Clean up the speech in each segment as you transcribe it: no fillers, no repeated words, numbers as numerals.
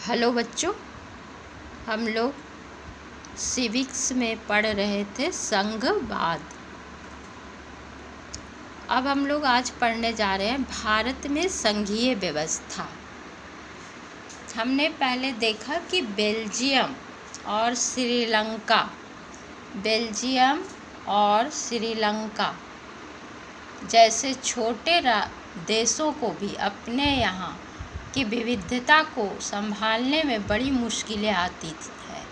Hello बच्चों, हम लोग सिविक्स में पढ़ रहे थे संघवाद। अब हम लोग आज पढ़ने जा रहे हैं भारत में संघीय व्यवस्था। हमने पहले देखा कि बेल्जियम और श्रीलंका जैसे छोटे देशों को भी अपने यहाँ की विविधता को संभालने में बड़ी मुश्किलें आती है।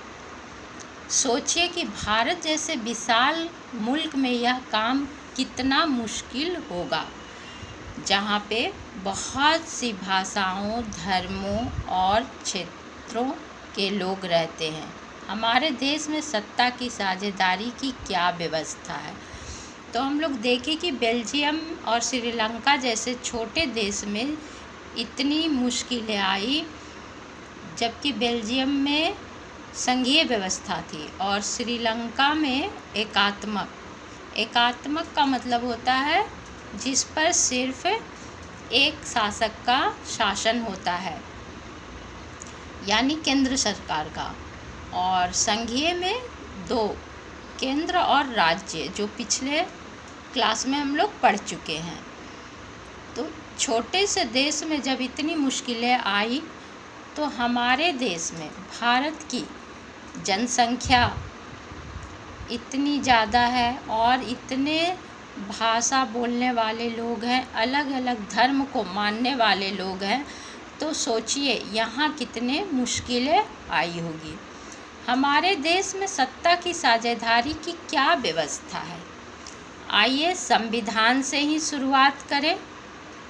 सोचिए कि भारत जैसे विशाल मुल्क में यह काम कितना मुश्किल होगा, जहाँ पे बहुत सी भाषाओं, धर्मों और क्षेत्रों के लोग रहते हैं। हमारे देश में सत्ता की साझेदारी की क्या व्यवस्था है। तो हम लोग देखें कि बेल्जियम और श्रीलंका जैसे छोटे देश में इतनी मुश्किलें आई, जबकि बेल्जियम में संघीय व्यवस्था थी और श्रीलंका में एकात्मक का मतलब होता है जिस पर सिर्फ एक शासक का शासन होता है, यानी केंद्र सरकार का। और संघीय में दो, केंद्र और राज्य, जो पिछले क्लास में हम लोग पढ़ चुके हैं। तो छोटे से देश में जब इतनी मुश्किलें आई, तो हमारे देश में भारत की जनसंख्या इतनी ज़्यादा है और इतने भाषा बोलने वाले लोग हैं, अलग अलग धर्म को मानने वाले लोग हैं। तो सोचिए यहाँ कितने मुश्किलें आई होगी। हमारे देश में सत्ता की साझेदारी की क्या व्यवस्था है। आइए संविधान से ही शुरुआत करें।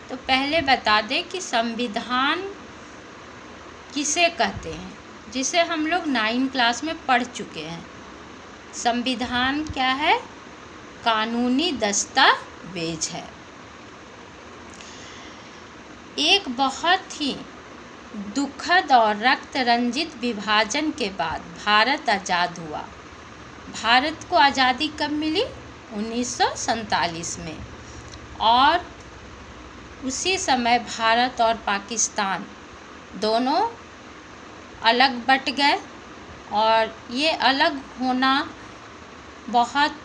तो पहले बता दें कि संविधान किसे कहते हैं, जिसे हम लोग 9 क्लास में पढ़ चुके हैं। संविधान क्या है? कानूनी दस्तावेज है। एक बहुत ही दुखद और रक्त रंजित विभाजन के बाद भारत आज़ाद हुआ। भारत को आज़ादी कब मिली? 1947 में। और उसी समय भारत और पाकिस्तान दोनों अलग बट गए और ये अलग होना बहुत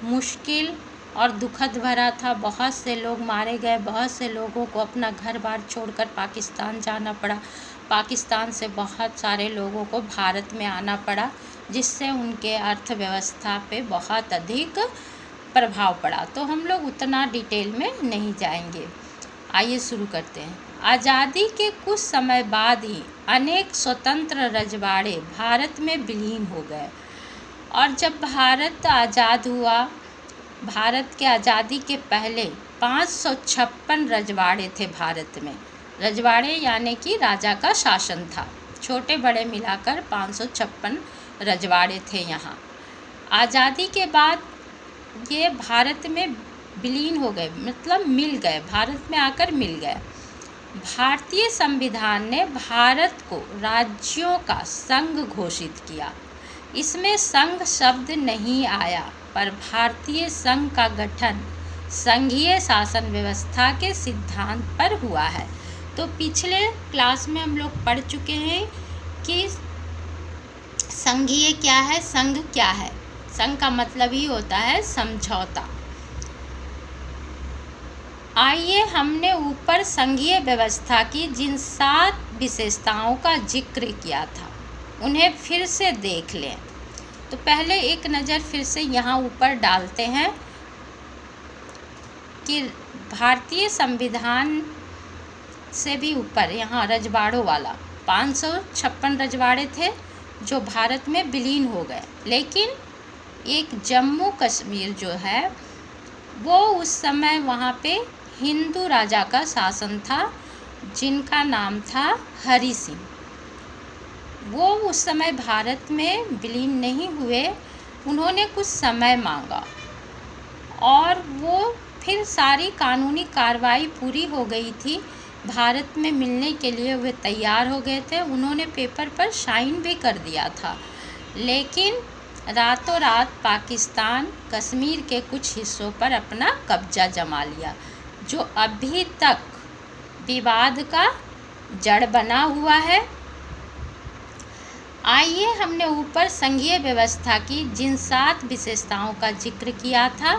मुश्किल और दुखद भरा था। बहुत से लोग मारे गए, बहुत से लोगों को अपना घर बार छोड़कर पाकिस्तान जाना पड़ा। पाकिस्तान से बहुत सारे लोगों को भारत में आना पड़ा, जिससे उनके अर्थव्यवस्था पे बहुत अधिक प्रभाव पड़ा। तो हम लोग उतना डिटेल में नहीं जाएंगे। आइए शुरू करते हैं। आज़ादी के कुछ समय बाद ही अनेक स्वतंत्र रजवाड़े भारत में विलीन हो गए। और जब भारत आज़ाद हुआ, भारत के आज़ादी के पहले 556 रजवाड़े थे भारत में। रजवाड़े यानी कि राजा का शासन था। छोटे बड़े मिलाकर 556 रजवाड़े थे यहाँ। आज़ादी के बाद ये भारत में विलीन हो गए, मतलब मिल गए, भारत में आकर मिल गए। भारतीय संविधान ने भारत को राज्यों का संघ घोषित किया। इसमें संघ शब्द नहीं आया, पर भारतीय संघ का गठन संघीय शासन व्यवस्था के सिद्धांत पर हुआ है। तो पिछले क्लास में हम लोग पढ़ चुके हैं कि संघीय क्या है, संघ क्या है। संघ का मतलब ही होता है समझौता। आइए, हमने ऊपर संघीय व्यवस्था की जिन 7 विशेषताओं का जिक्र किया था, उन्हें फिर से देख लें। तो पहले एक नज़र फिर से यहाँ ऊपर डालते हैं कि भारतीय संविधान से भी ऊपर यहाँ रजवाड़ों वाला 556 रजवाड़े थे जो भारत में विलीन हो गए। लेकिन एक जम्मू कश्मीर जो है, वो उस समय वहाँ पे हिंदू राजा का शासन था, जिनका नाम था हरि सिंह। वो उस समय भारत में विलीन नहीं हुए। उन्होंने कुछ समय मांगा और वो फिर सारी कानूनी कार्रवाई पूरी हो गई थी। भारत में मिलने के लिए वे तैयार हो गए थे। उन्होंने पेपर पर साइन भी कर दिया था। लेकिन रातों रात पाकिस्तान कश्मीर के कुछ हिस्सों पर अपना कब्जा जमा लिया, जो अभी तक विवाद का जड़ बना हुआ है। आइए, हमने ऊपर संघीय व्यवस्था की जिन 7 विशेषताओं का जिक्र किया था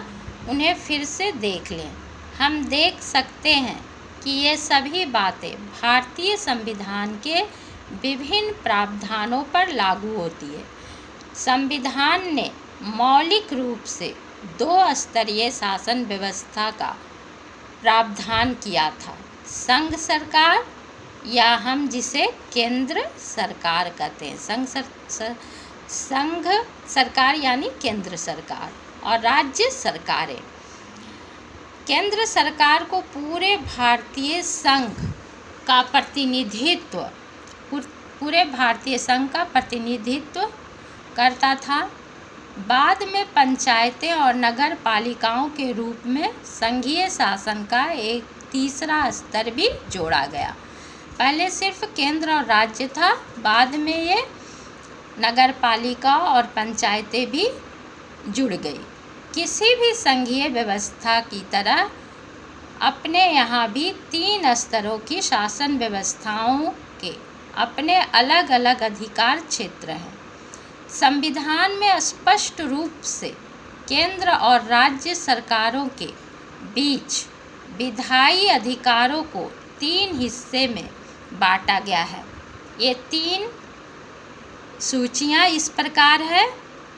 उन्हें फिर से देख लें। हम देख सकते हैं कि ये सभी बातें भारतीय संविधान के विभिन्न प्रावधानों पर लागू होती है। संविधान ने मौलिक रूप से 2 स्तरीय शासन व्यवस्था का प्रावधान किया था, संघ सरकार या हम जिसे केंद्र सरकार कहते हैं, संघ सरकार यानी केंद्र सरकार, और राज्य सरकारें। केंद्र सरकार को पूरे भारतीय संघ का प्रतिनिधित्व करता था। बाद में पंचायतें और नगर पालिकाओं के रूप में संघीय शासन का एक तीसरा स्तर भी जोड़ा गया। पहले सिर्फ केंद्र और राज्य था, बाद में ये नगर पालिका और पंचायतें भी जुड़ गई। किसी भी संघीय व्यवस्था की तरह अपने यहाँ भी 3 स्तरों की शासन व्यवस्थाओं के अपने अलग अलग अधिकार क्षेत्र हैं। संविधान में स्पष्ट रूप से केंद्र और राज्य सरकारों के बीच विधायी अधिकारों को 3 हिस्से में बांटा गया है। ये 3 सूचियाँ इस प्रकार है।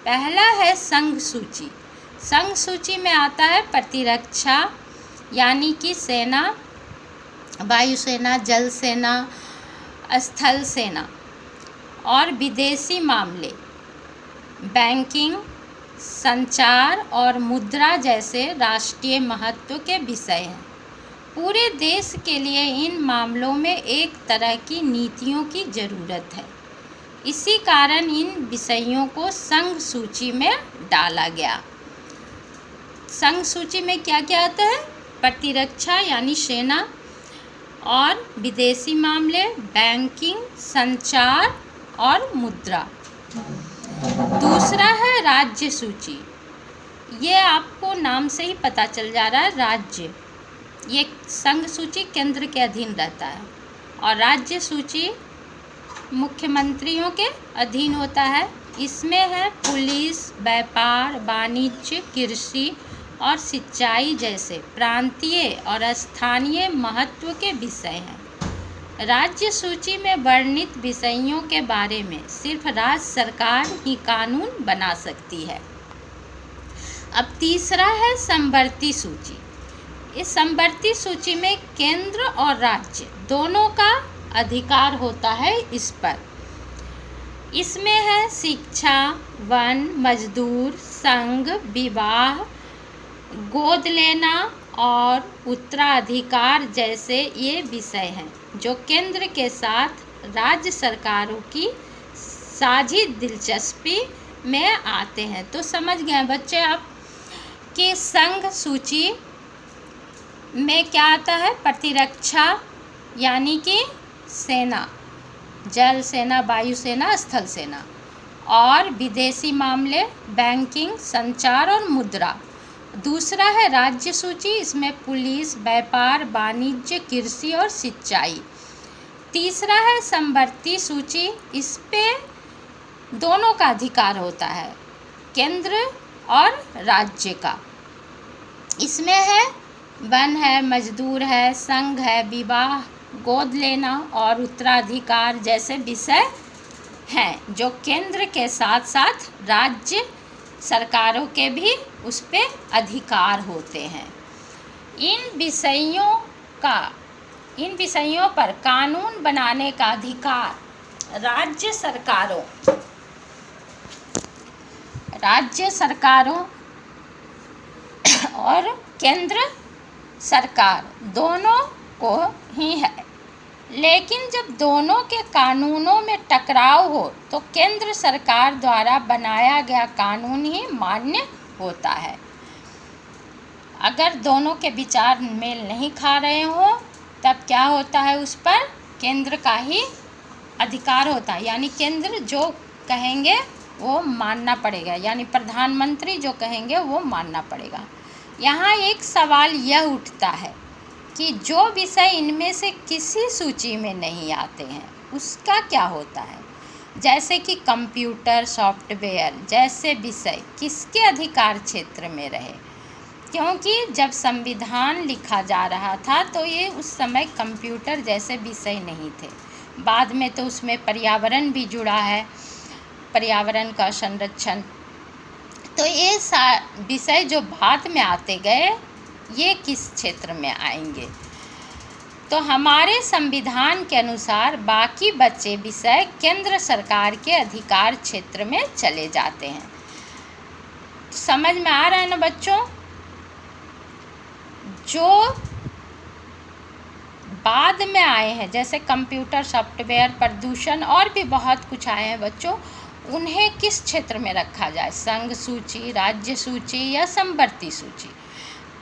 पहला है संघ सूची। संघ सूची में आता है प्रतिरक्षा यानी कि सेना, वायुसेना, जल सेना, स्थल सेना, और विदेशी मामले, बैंकिंग, संचार और मुद्रा जैसे राष्ट्रीय महत्व के विषय हैं। पूरे देश के लिए इन मामलों में एक तरह की नीतियों की ज़रूरत है। इसी कारण इन विषयों को संघ सूची में डाला गया। संघ सूची में क्या क्या आता है? प्रतिरक्षा यानी सेना, और विदेशी मामले, बैंकिंग, संचार और मुद्रा। दूसरा है राज्य सूची। ये आपको नाम से ही पता चल जा रहा है, राज्य। ये संघ सूची केंद्र के अधीन रहता है और राज्य सूची मुख्यमंत्रियों के अधीन होता है। इसमें है पुलिस, व्यापार, वाणिज्य, कृषि और सिंचाई जैसे प्रांतीय और स्थानीय महत्व के विषय हैं। राज्य सूची में वर्णित विषयों के बारे में सिर्फ राज्य सरकार ही कानून बना सकती है। अब तीसरा है समवर्ती सूची। इस समवर्ती सूची में केंद्र और राज्य दोनों का अधिकार होता है इस पर। इसमें है शिक्षा, वन, मजदूर, संघ, विवाह, गोद लेना और उत्तराधिकार जैसे ये विषय हैं जो केंद्र के साथ राज्य सरकारों की साझी दिलचस्पी में आते हैं। तो समझ गए बच्चे आप कि संघ सूची में क्या आता है? प्रतिरक्षा यानी कि सेना, जल सेना, वायुसेना, स्थल सेना, और विदेशी मामले, बैंकिंग, संचार और मुद्रा। दूसरा है राज्य सूची। इसमें पुलिस, व्यापार, वाणिज्य, कृषि और सिंचाई। तीसरा है समवर्ती सूची। इस पे दोनों का अधिकार होता है, केंद्र और राज्य का। इसमें है वन है, मजदूर है, संघ है, विवाह, गोद लेना और उत्तराधिकार जैसे विषय हैं जो केंद्र के साथ साथ राज्य सरकारों के भी उस पे अधिकार होते हैं। इन विषयों पर कानून बनाने का अधिकार राज्य सरकारों और केंद्र सरकार दोनों को ही है। लेकिन जब दोनों के कानूनों में टकराव हो तो केंद्र सरकार द्वारा बनाया गया कानून ही मान्य होता है। अगर दोनों के विचार मेल नहीं खा रहे हो तब क्या होता है? उस पर केंद्र का ही अधिकार होता है, यानी केंद्र जो कहेंगे वो मानना पड़ेगा, यानी प्रधानमंत्री जो कहेंगे वो मानना पड़ेगा। यहाँ एक सवाल यह उठता है कि जो विषय इनमें से किसी सूची में नहीं आते हैं उसका क्या होता है? जैसे कि कंप्यूटर सॉफ्टवेयर जैसे विषय किसके अधिकार क्षेत्र में रहे, क्योंकि जब संविधान लिखा जा रहा था तो ये उस समय कंप्यूटर जैसे विषय नहीं थे। बाद में तो उसमें पर्यावरण भी जुड़ा है, पर्यावरण का संरक्षण, तो ये विषय जो बाद में आते गए ये किस क्षेत्र में आएंगे। तो हमारे संविधान के अनुसार बाकी बचे विषय केंद्र सरकार के अधिकार क्षेत्र में चले जाते हैं। समझ में आ रहा है ना बच्चों? जो बाद में आए हैं जैसे कंप्यूटर सॉफ्टवेयर, प्रदूषण और भी बहुत कुछ आए हैं बच्चों, उन्हें किस क्षेत्र में रखा जाए, संघ सूची, राज्य सूची या समवर्ती सूची।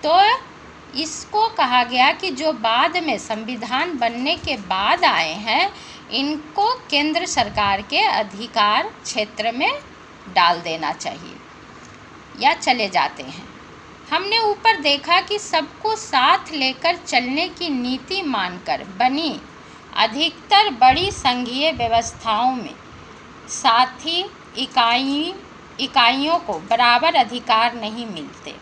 तो इसको कहा गया कि जो बाद में संविधान बनने के बाद आए हैं इनको केंद्र सरकार के अधिकार क्षेत्र में डाल देना चाहिए या चले जाते हैं। हमने ऊपर देखा कि सबको साथ लेकर चलने की नीति मानकर बनी अधिकतर बड़ी संघीय व्यवस्थाओं में साथी इकाइयों को बराबर अधिकार नहीं मिलते।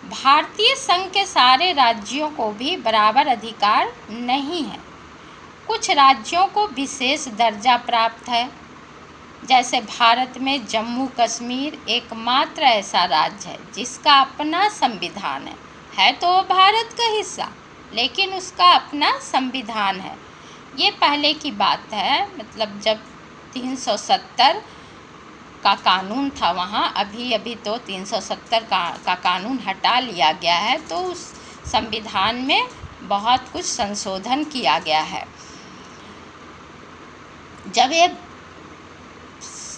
भारतीय संघ के सारे राज्यों को भी बराबर अधिकार नहीं है। कुछ राज्यों को विशेष दर्जा प्राप्त है, जैसे भारत में जम्मू कश्मीर एकमात्र ऐसा राज्य है जिसका अपना संविधान है तो भारत का हिस्सा, लेकिन उसका अपना संविधान है। ये पहले की बात है, मतलब जब 370 का कानून था वहाँ, अभी तो 370 का कानून हटा लिया गया है, तो उस संविधान में बहुत कुछ संशोधन किया गया है। जब ये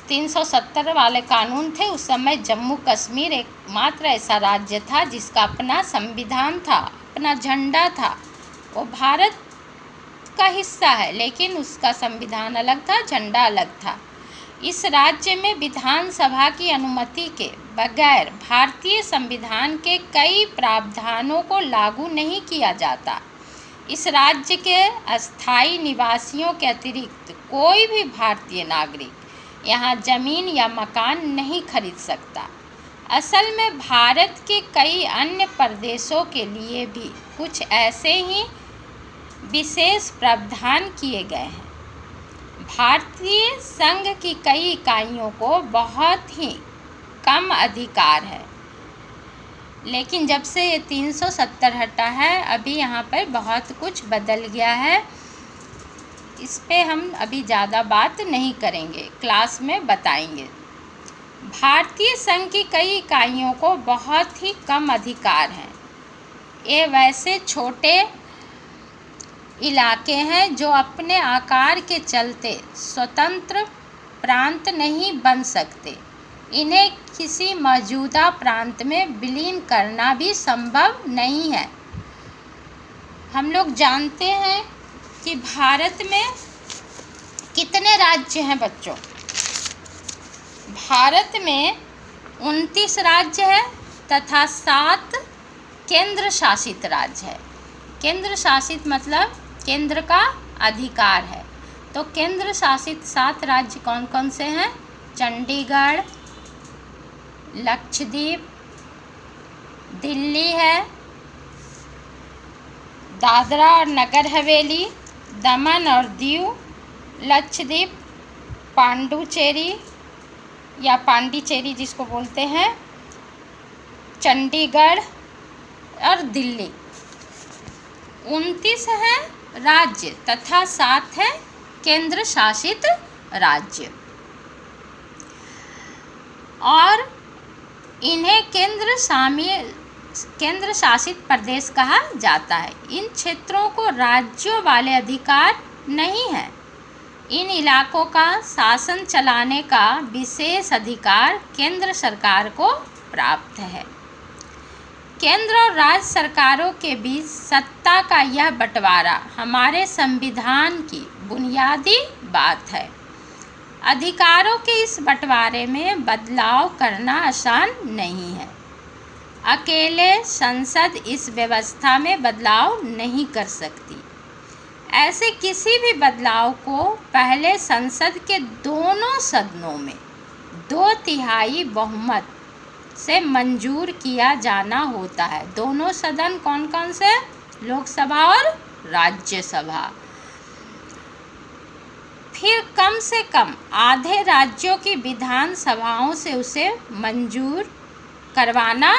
370 वाले कानून थे उस समय जम्मू कश्मीर एकमात्र ऐसा राज्य था जिसका अपना संविधान था, अपना झंडा था। वो भारत का हिस्सा है लेकिन उसका संविधान अलग था, झंडा अलग था। इस राज्य में विधानसभा की अनुमति के बगैर भारतीय संविधान के कई प्रावधानों को लागू नहीं किया जाता। इस राज्य के अस्थायी निवासियों के अतिरिक्त कोई भी भारतीय नागरिक यहाँ ज़मीन या मकान नहीं खरीद सकता। असल में भारत के कई अन्य प्रदेशों के लिए भी कुछ ऐसे ही विशेष प्रावधान किए गए हैं। भारतीय संघ की कई इकाइयों को बहुत ही कम अधिकार है, लेकिन जब से ये 370 हटा है अभी यहाँ पर बहुत कुछ बदल गया है। इस पे हम अभी ज़्यादा बात नहीं करेंगे, क्लास में बताएंगे। भारतीय संघ की कई इकाइयों को बहुत ही कम अधिकार हैं। ये वैसे छोटे इलाके हैं जो अपने आकार के चलते स्वतंत्र प्रांत नहीं बन सकते। इन्हें किसी मौजूदा प्रांत में विलीन करना भी संभव नहीं है। हम लोग जानते हैं कि भारत में कितने राज्य हैं बच्चों? भारत में 29 राज्य है तथा 7 केंद्र शासित राज्य है। केंद्र शासित मतलब केंद्र का अधिकार है। तो केंद्र शासित 7 राज्य कौन कौन से हैं? चंडीगढ़, लक्षद्वीप, दिल्ली है, दादरा और नगर हवेली, दमन और दीव, लक्षद्वीप, पांडुचेरी या पांडिचेरी जिसको बोलते हैं, चंडीगढ़ और दिल्ली। 29 हैं राज्य तथा 7 हैं केंद्र शासित राज्य, और इन्हें केंद्र शासित प्रदेश कहा जाता है। इन क्षेत्रों को राज्यों वाले अधिकार नहीं है। इन इलाकों का शासन चलाने का विशेष अधिकार केंद्र सरकार को प्राप्त है। केंद्र और राज्य सरकारों के बीच सत्ता का यह बंटवारा हमारे संविधान की बुनियादी बात है। अधिकारों के इस बंटवारे में बदलाव करना आसान नहीं है। अकेले संसद इस व्यवस्था में बदलाव नहीं कर सकती। ऐसे किसी भी बदलाव को पहले संसद के दोनों सदनों में 2/3 बहुमत से मंजूर किया जाना होता है। दोनों सदन कौन कौन से? लोकसभा और राज्यसभा। फिर कम से कम आधे राज्यों की विधानसभाओं से उसे मंजूर करवाना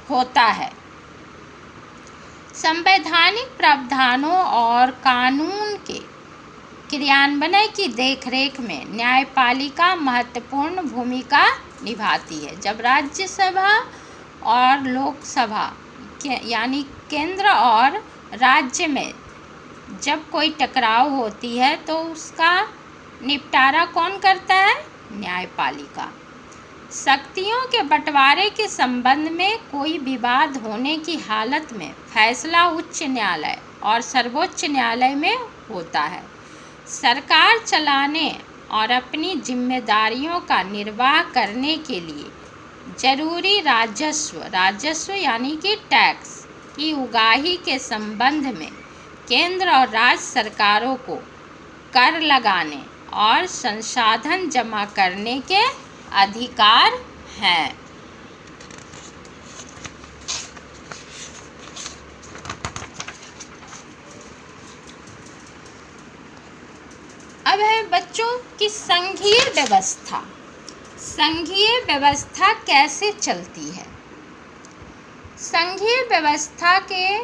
होता है। संवैधानिक प्रावधानों और कानून के क्रियान्वयन की देखरेख में न्यायपालिका महत्वपूर्ण भूमिका निभाती है। जब राज्यसभा और लोकसभा यानी केंद्र और राज्य में जब कोई टकराव होती है तो उसका निपटारा कौन करता है? न्यायपालिका। शक्तियों के बंटवारे के संबंध में कोई विवाद होने की हालत में फैसला उच्च न्यायालय और सर्वोच्च न्यायालय में होता है। सरकार चलाने और अपनी जिम्मेदारियों का निर्वाह करने के लिए जरूरी राजस्व यानी कि टैक्स की उगाही के संबंध में केंद्र और राज्य सरकारों को कर लगाने और संसाधन जमा करने के अधिकार हैं। अब है बच्चों की संघीय व्यवस्था। संघीय व्यवस्था कैसे चलती है? संघीय व्यवस्था के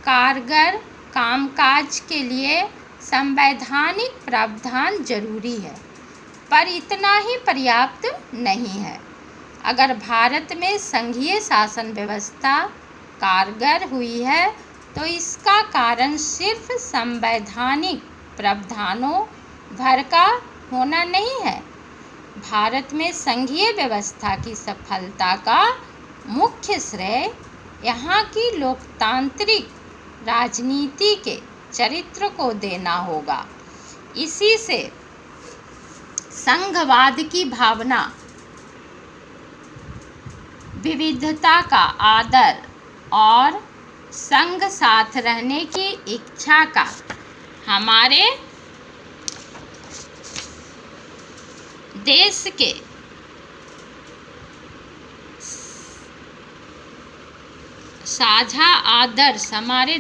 कारगर कामकाज के लिए संवैधानिक प्रावधान जरूरी है, पर इतना ही पर्याप्त नहीं है। अगर भारत में संघीय शासन व्यवस्था कारगर हुई है तो इसका कारण सिर्फ संवैधानिक प्रावधानों भर का होना नहीं है। भारत में संघीय व्यवस्था की सफलता का मुख्य श्रेय यहाँ की लोकतांत्रिक राजनीति के चरित्र को देना होगा। इसी से संघवाद की भावना, विविधता का आदर और संघ साथ रहने की इच्छा का हमारे देश के साझा आदर्श हमारे